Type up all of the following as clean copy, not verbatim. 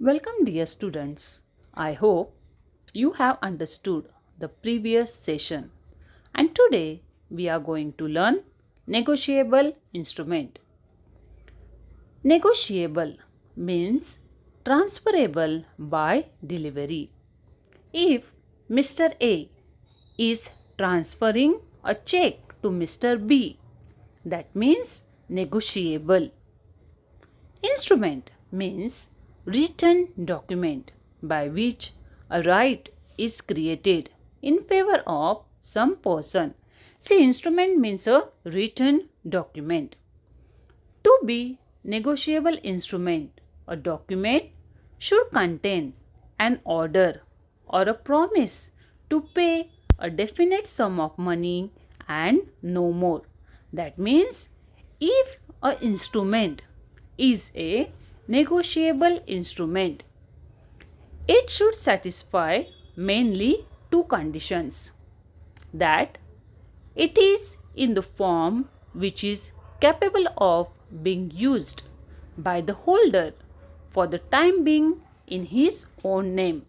Welcome, dear students. I hope you have understood the previous session. And today we are going to learn negotiable instrument. Negotiable means transferable by delivery. If Mr. A is transferring a check to Mr. B, that means negotiable. Instrument means written document by which a right is created in favor of some person. See, instrument means a written document. To be negotiable instrument, a document should contain an order or a promise to pay a definite sum of money and no more. That means if a instrument is a negotiable instrument, it should satisfy mainly two conditions: that it is in the form which is capable of being used by the holder for the time being in his own name,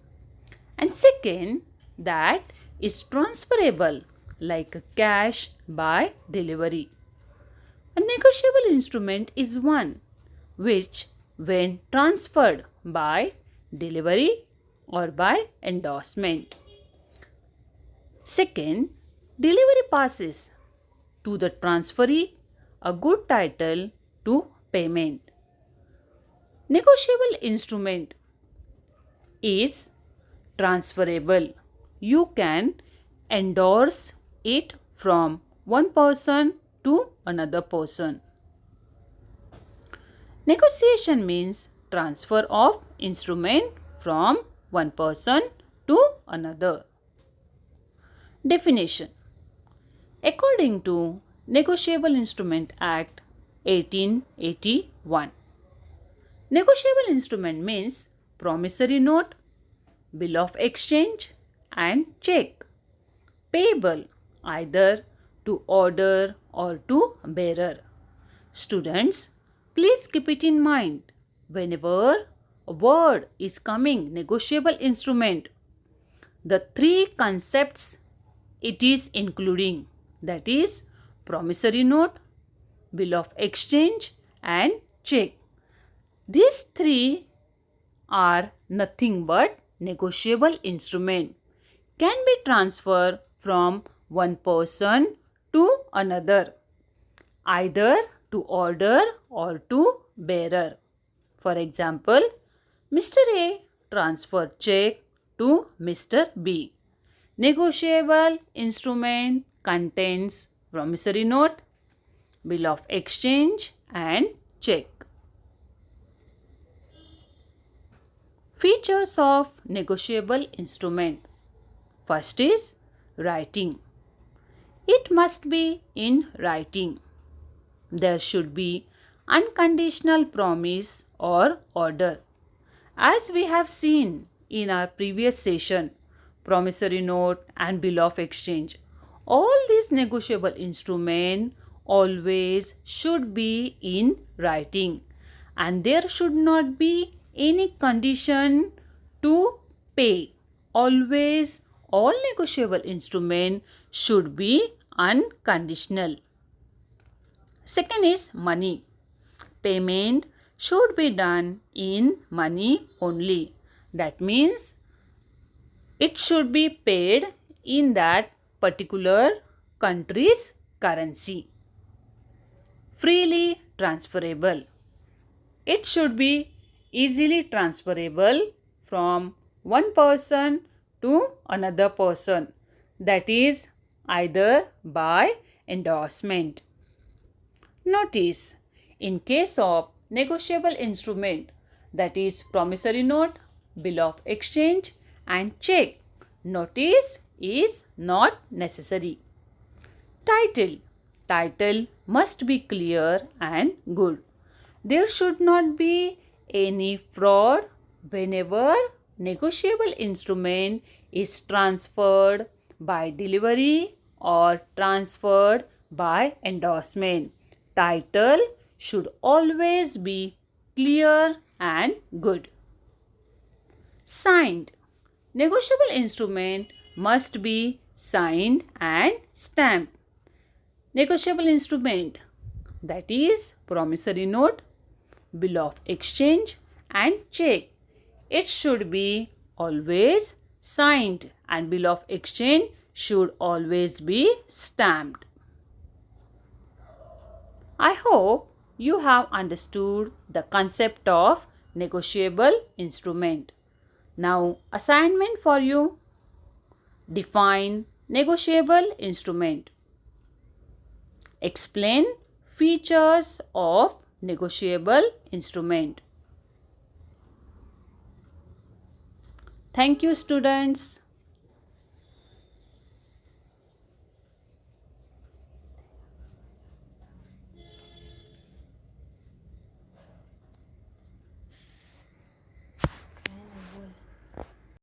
and second, that is transferable like cash by delivery. A negotiable instrument is one which, when transferred by delivery or by endorsement. Second, delivery passes to the transferee a good title to payment. Negotiable instrument is transferable. You can endorse it from one person to another person. Negotiation means transfer of instrument from one person to another. Definition: according to Negotiable Instrument Act 1881, negotiable instrument means promissory note, bill of exchange and check, payable either to order or to bearer. Students, please keep it in mind whenever a word is coming negotiable instrument, the three concepts it is including, that is promissory note, bill of exchange and check. These three are nothing but negotiable instrument, can be transferred from one person to another, either to order or to bearer. For example, Mr. A transferred check to Mr. B. Negotiable instrument contains promissory note, bill of exchange and check. Features of negotiable instrument. First is writing. It must be in writing. There should be unconditional promise or order. As we have seen in our previous session, promissory note and bill of exchange, all these negotiable instruments always should be in writing, and there should not be any condition to pay. Always all negotiable instruments should be unconditional. Second is money. Payment should be done in money only. That means it should be paid in that particular country's currency. Freely transferable. It should be easily transferable from one person to another person, that is either by endorsement. Notice, in case of negotiable instrument, that is promissory note, bill of exchange and check, notice is not necessary. Title. Title must be clear and good. There should not be any fraud whenever negotiable instrument is transferred by delivery or transferred by endorsement. Title should always be clear and good. Signed. Negotiable instrument must be signed and stamped. Negotiable instrument, that is promissory note, bill of exchange and check. It should be always signed and bill of exchange should always be stamped. I hope you have understood the concept of negotiable instrument. Now, assignment for you. Define negotiable instrument. Explain features of negotiable instrument. Thank you, students.